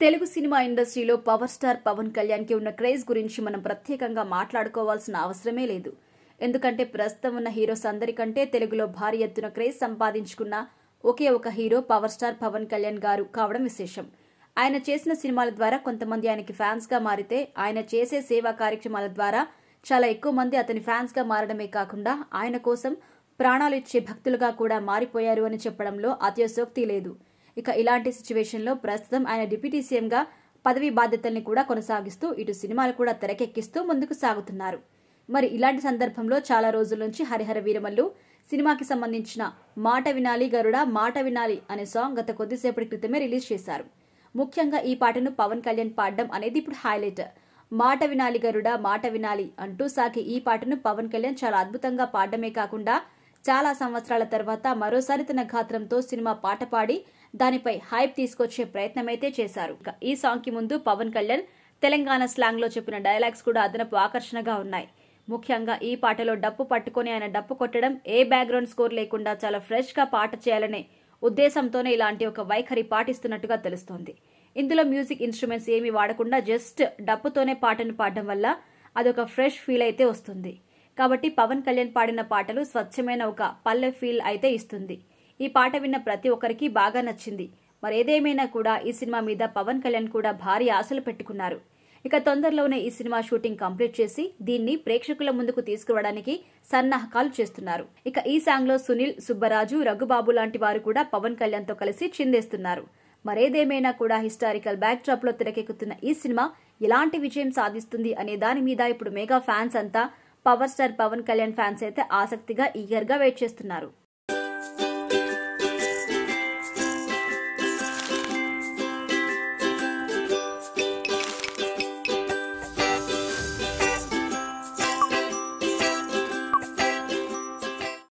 Telugu cinema ఇండస్ట్రీలో power star Pawan Kalyan కి ఉన్న క్రేజ్ గురించి మనం ప్రత్యేకంగా మాట్లాడుకోవాల్సిన అవసరమే లేదు. ఎందుకంటే ప్రస్తుతం ఉన్న హీరోస్ అందరికంటే తెలుగులో భారీ ఎత్తున క్రేజ్ సంపాదించుకున్న ఒకే ఒక hero power star Pawan Kalyan garu కావడం విశేషం. ఆయన చేసిన సినిమాల ద్వారా కొంతమంది ఆయనకి ఫ్యాన్స్ గా మారితే, ఆయన చేసే సేవా కార్యక్రమాల ద్వారా చాలా ఎక్కువ మంది అతని ఫ్యాన్స్ గా మారడమే కాకుండా ఆయన కోసం ప్రాణాలు ఇచ్చే భక్తులుగా కూడా మారిపోయారు అని చెప్పడంలో అతిశయోక్తి లేదు. ఇక ఇలాంటి సిచ్యువేషన్లో ప్రస్తుతం ఆయన డిప్యూటీ సీఎంగా పదవీ బాధ్యతల్ని కూడా కొనసాగిస్తూ ఇటు సినిమాలు కూడా తెరకెక్కిస్తూ ముందుకు సాగుతున్నారు. మరి ఇలాంటి సందర్భంలో చాలా రోజుల నుంచి హరిహర వీరమల్లు సినిమాకి సంబంధించిన మాట వినాలి గరుడ మాట వినాలి అనే సాంగ్ గత కొద్దిసేపటి క్రితమే రిలీజ్ చేశారు. ముఖ్యంగా ఈ పాటను పవన్ కళ్యాణ్ పాడడం అనేది ఇప్పుడు హైలైట్. మాట వినాలి గరుడ మాట వినాలి అంటూ సాగి ఈ పాటను పవన్ కళ్యాణ్ చాలా అద్భుతంగా పాడడమే కాకుండా చాలా సంవత్సరాల తర్వాత మరోసారి తన గాత్రంతో సినిమా పాట పాడి దానిపై హైప్ తీసుకొచ్చే ప్రయత్నమైతే చేశారు. ఈ సాంగ్ కి ముందు పవన్ కళ్యాణ్ తెలంగాణ స్లాంగ్ లో చెప్పిన డైలాగ్స్ కూడా అదనపు ఆకర్షణగా ఉన్నాయి. ముఖ్యంగా ఈ పాటలో డప్పు పట్టుకుని ఆయన డప్పు కొట్టడం, ఏ బ్యాక్గ్రౌండ్ స్కోర్ లేకుండా చాలా ఫ్రెష్ గా పాట చేయాలనే ఉద్దేశంతోనే ఇలాంటి ఒక వైఖరి పాటిస్తున్నట్టుగా తెలుస్తోంది. ఇందులో మ్యూజిక్ ఇన్స్ట్రుమెంట్స్ ఏమీ వాడకుండా జస్ట్ డప్పుతోనే పాటను పాడడం వల్ల అదొక ఫ్రెష్ ఫీల్ అయితే వస్తుంది. కాబట్టి పవన్ కళ్యాణ్ పాడిన పాటలు స్వచ్ఛమైన ఒక పల్లె ఫీల్ అయితే ఇస్తుంది. ఈ పాట విన్న ప్రతి ఒక్కరికి బాగా నచ్చింది. మరేదేమైనా కూడా ఈ సినిమా మీద పవన్ కళ్యాణ్ కూడా భారీ ఆశలు పెట్టుకున్నారు. ఇక తొందరలోనే ఈ సినిమా షూటింగ్ కంప్లీట్ చేసి దీన్ని ప్రేక్షకుల ముందుకు తీసుకురావడానికి సన్నాహకాలు చేస్తున్నారు. ఇక ఈ సాంగ్ లో సునీల్, సుబ్బరాజు, రఘుబాబు లాంటి వారు కూడా పవన్ కళ్యాణ్ తో కలిసి చిందేస్తున్నారు. మరేదేమైనా కూడా హిస్టారికల్ బ్యాక్ డ్రాప్ లో తెరకెక్కుతున్న ఈ సినిమా ఎలాంటి విజయం సాధిస్తుంది అనే దాని మీద ఇప్పుడు మెగా ఫ్యాన్స్ అంతా power star Pawan Kalyan fans అయితే ఆసక్తిగా ఈగర్ గా వెయిట్ చేస్తున్నారు.